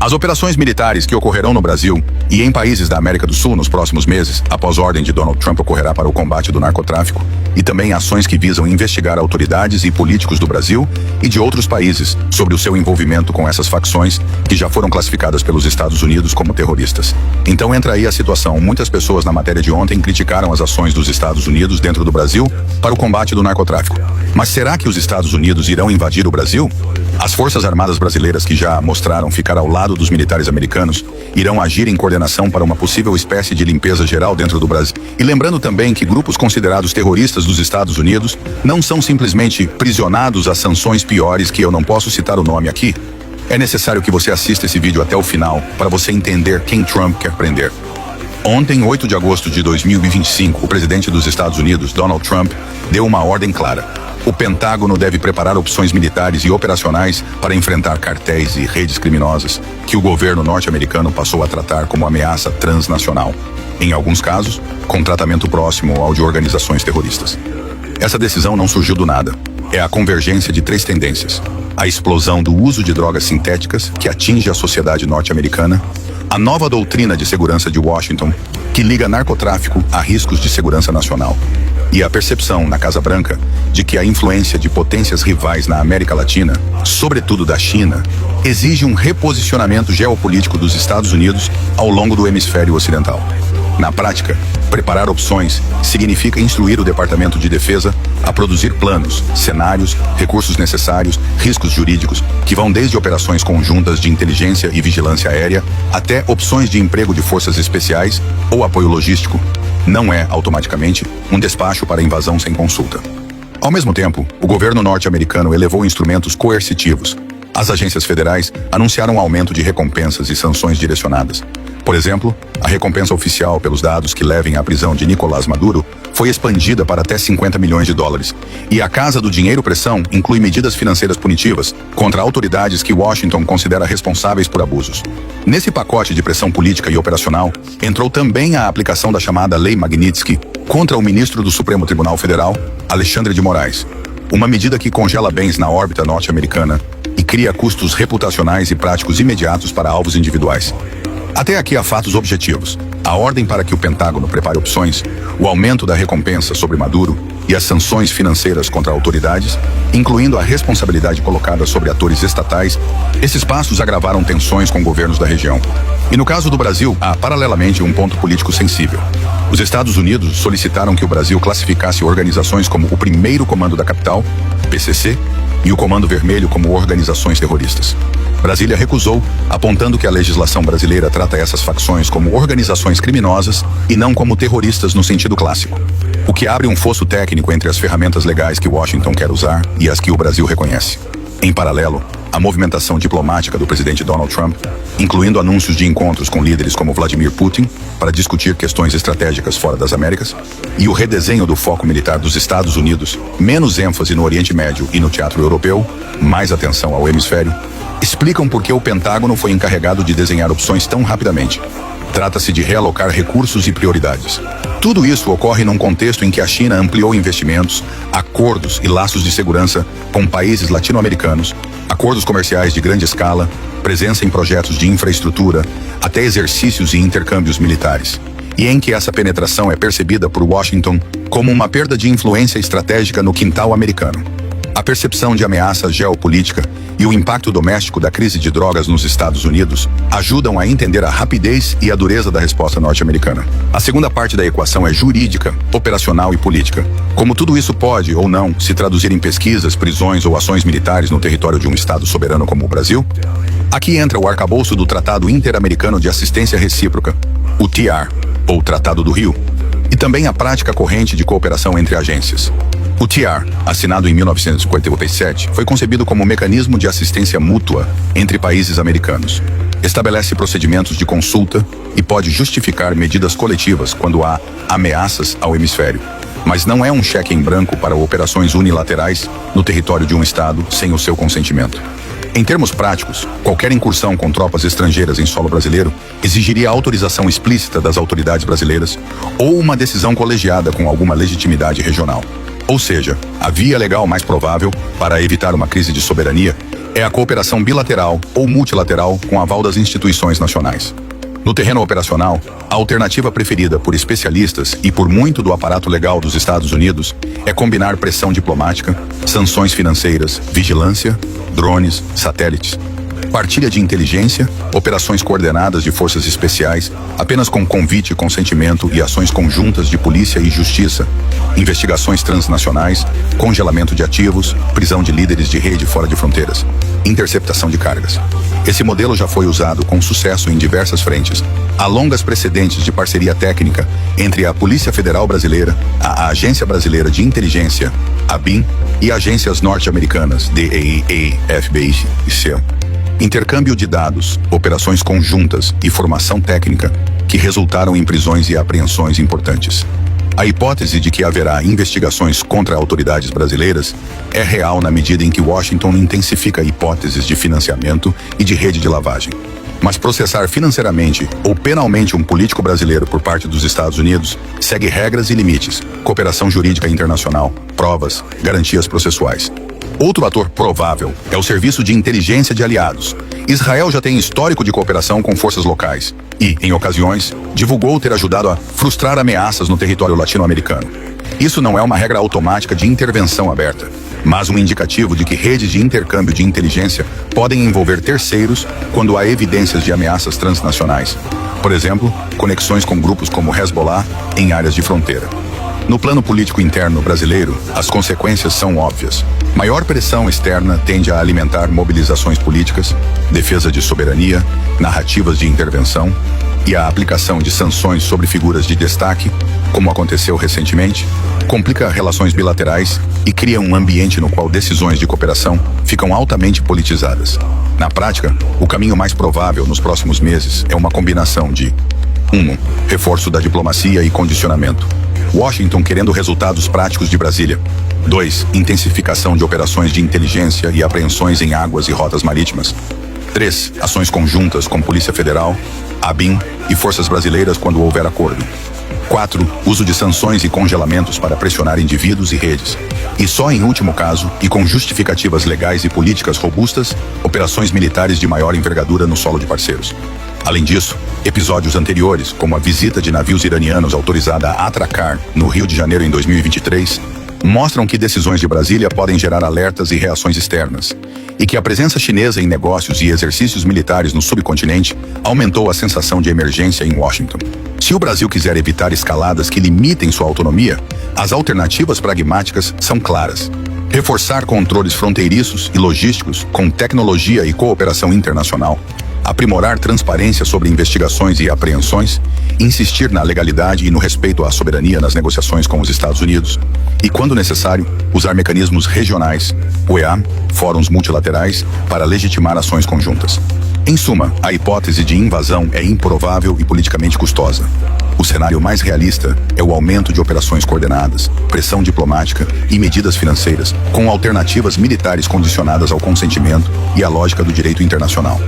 As operações militares que ocorrerão no Brasil e em países da América do Sul nos próximos meses, após ordem de Donald Trump, ocorrerá para o combate do narcotráfico e também ações que visam investigar autoridades e políticos do Brasil e de outros países sobre o seu envolvimento com essas facções que já foram classificadas pelos Estados Unidos como terroristas. Então entra aí a situação. Muitas pessoas na matéria de ontem criticaram as ações dos Estados Unidos dentro do Brasil para o combate do narcotráfico. Mas será que os Estados Unidos irão invadir o Brasil? As Forças Armadas brasileiras, que já mostraram ficar ao lado dos militares americanos, irão agir em coordenação para uma possível espécie de limpeza geral dentro do Brasil. E lembrando também que grupos considerados terroristas dos Estados Unidos não são simplesmente prisionados a sanções piores, que eu não posso citar o nome aqui. É necessário que você assista esse vídeo até o final para você entender quem Trump quer prender. Ontem, 8 de agosto de 2025, o presidente dos Estados Unidos, Donald Trump, deu uma ordem clara. O Pentágono deve preparar opções militares e operacionais para enfrentar cartéis e redes criminosas que o governo norte-americano passou a tratar como ameaça transnacional. Em alguns casos, com tratamento próximo ao de organizações terroristas. Essa decisão não surgiu do nada. É a convergência de 3 tendências: a explosão do uso de drogas sintéticas, que atinge a sociedade norte-americana; a nova doutrina de segurança de Washington, que liga narcotráfico a riscos de segurança nacional; e a percepção na Casa Branca de que a influência de potências rivais na América Latina, sobretudo da China, exige um reposicionamento geopolítico dos Estados Unidos ao longo do hemisfério ocidental. Na prática, preparar opções significa instruir o Departamento de Defesa a produzir planos, cenários, recursos necessários, riscos jurídicos, que vão desde operações conjuntas de inteligência e vigilância aérea até opções de emprego de forças especiais ou apoio logístico. Não é, automaticamente, um despacho para invasão sem consulta. Ao mesmo tempo, o governo norte-americano elevou instrumentos coercitivos. As agências federais anunciaram um aumento de recompensas e sanções direcionadas. Por exemplo, a recompensa oficial pelos dados que levem à prisão de Nicolás Maduro foi expandida para até 50 milhões de dólares. E a Casa do Dinheiro Pressão inclui medidas financeiras punitivas contra autoridades que Washington considera responsáveis por abusos. Nesse pacote de pressão política e operacional, entrou também a aplicação da chamada Lei Magnitsky contra o ministro do Supremo Tribunal Federal, Alexandre de Moraes. Uma medida que congela bens na órbita norte-americana e cria custos reputacionais e práticos imediatos para alvos individuais. Até aqui há fatos objetivos: a ordem para que o Pentágono prepare opções, o aumento da recompensa sobre Maduro e as sanções financeiras contra autoridades, incluindo a responsabilidade colocada sobre atores estatais. Esses passos agravaram tensões com governos da região. E no caso do Brasil, há paralelamente um ponto político sensível. Os Estados Unidos solicitaram que o Brasil classificasse organizações como o Primeiro Comando da Capital, PCC, e o Comando Vermelho como organizações terroristas. Brasília recusou, apontando que a legislação brasileira trata essas facções como organizações criminosas e não como terroristas no sentido clássico, o que abre um fosso técnico entre as ferramentas legais que Washington quer usar e as que o Brasil reconhece. Em paralelo, a movimentação diplomática do presidente Donald Trump, incluindo anúncios de encontros com líderes como Vladimir Putin para discutir questões estratégicas fora das Américas, e o redesenho do foco militar dos Estados Unidos, menos ênfase no Oriente Médio e no teatro europeu, mais atenção ao hemisfério, explicam por que o Pentágono foi encarregado de desenhar opções tão rapidamente. Trata-se de realocar recursos e prioridades. Tudo isso ocorre num contexto em que a China ampliou investimentos, acordos e laços de segurança com países latino-americanos, acordos comerciais de grande escala, presença em projetos de infraestrutura, até exercícios e intercâmbios militares. E em que essa penetração é percebida por Washington como uma perda de influência estratégica no quintal americano. A percepção de ameaça geopolítica e o impacto doméstico da crise de drogas nos Estados Unidos ajudam a entender a rapidez e a dureza da resposta norte-americana. A segunda parte da equação é jurídica, operacional e política. Como tudo isso pode, ou não, se traduzir em pesquisas, prisões ou ações militares no território de um Estado soberano como o Brasil? Aqui entra o arcabouço do Tratado Interamericano de Assistência Recíproca, o TR, ou Tratado do Rio, e também a prática corrente de cooperação entre agências. O TR, assinado em 1957, foi concebido como um mecanismo de assistência mútua entre países americanos. Estabelece procedimentos de consulta e pode justificar medidas coletivas quando há ameaças ao hemisfério. Mas não é um cheque em branco para operações unilaterais no território de um Estado sem o seu consentimento. Em termos práticos, qualquer incursão com tropas estrangeiras em solo brasileiro exigiria autorização explícita das autoridades brasileiras ou uma decisão colegiada com alguma legitimidade regional. Ou seja, a via legal mais provável para evitar uma crise de soberania é a cooperação bilateral ou multilateral com aval das instituições nacionais. No terreno operacional, a alternativa preferida por especialistas e por muito do aparato legal dos Estados Unidos é combinar pressão diplomática, sanções financeiras, vigilância, drones, satélites, partilha de inteligência, operações coordenadas de forças especiais, apenas com convite, consentimento e ações conjuntas de polícia e justiça, investigações transnacionais, congelamento de ativos, prisão de líderes de rede fora de fronteiras, interceptação de cargas. Esse modelo já foi usado com sucesso em diversas frentes. Há longas precedentes de parceria técnica entre a Polícia Federal Brasileira, a Agência Brasileira de Inteligência, a BIM, e agências norte-americanas, DEA, FBI e CIA. Intercâmbio de dados, operações conjuntas e formação técnica que resultaram em prisões e apreensões importantes. A hipótese de que haverá investigações contra autoridades brasileiras é real na medida em que Washington intensifica hipóteses de financiamento e de rede de lavagem. Mas processar financeiramente ou penalmente um político brasileiro por parte dos Estados Unidos segue regras e limites, cooperação jurídica internacional, provas, garantias processuais. Outro ator provável é o Serviço de Inteligência de Aliados. Israel já tem histórico de cooperação com forças locais e, em ocasiões, divulgou ter ajudado a frustrar ameaças no território latino-americano. Isso não é uma regra automática de intervenção aberta, mas um indicativo de que redes de intercâmbio de inteligência podem envolver terceiros quando há evidências de ameaças transnacionais. Por exemplo, conexões com grupos como Hezbollah em áreas de fronteira. No plano político interno brasileiro, as consequências são óbvias. Maior pressão externa tende a alimentar mobilizações políticas, defesa de soberania, narrativas de intervenção e a aplicação de sanções sobre figuras de destaque, como aconteceu recentemente, complica relações bilaterais e cria um ambiente no qual decisões de cooperação ficam altamente politizadas. Na prática, o caminho mais provável nos próximos meses é uma combinação de 1. Reforço da diplomacia e condicionamento. Washington querendo resultados práticos de Brasília. 2. Intensificação de operações de inteligência e apreensões em águas e rotas marítimas. 3. Ações conjuntas com Polícia Federal, a BIM e forças brasileiras quando houver acordo. 4. Uso de sanções e congelamentos para pressionar indivíduos e redes. E só em último caso, e com justificativas legais e políticas robustas, operações militares de maior envergadura no solo de parceiros. Além disso, episódios anteriores, como a visita de navios iranianos autorizada a atracar no Rio de Janeiro em 2023, mostram que decisões de Brasília podem gerar alertas e reações externas, e que a presença chinesa em negócios e exercícios militares no subcontinente aumentou a sensação de emergência em Washington. Se o Brasil quiser evitar escaladas que limitem sua autonomia, as alternativas pragmáticas são claras. Reforçar controles fronteiriços e logísticos com tecnologia e cooperação internacional, aprimorar transparência sobre investigações e apreensões, insistir na legalidade e no respeito à soberania nas negociações com os Estados Unidos e, quando necessário, usar mecanismos regionais, OEA, fóruns multilaterais, para legitimar ações conjuntas. Em suma, a hipótese de invasão é improvável e politicamente custosa. O cenário mais realista é o aumento de operações coordenadas, pressão diplomática e medidas financeiras, com alternativas militares condicionadas ao consentimento e à lógica do direito internacional.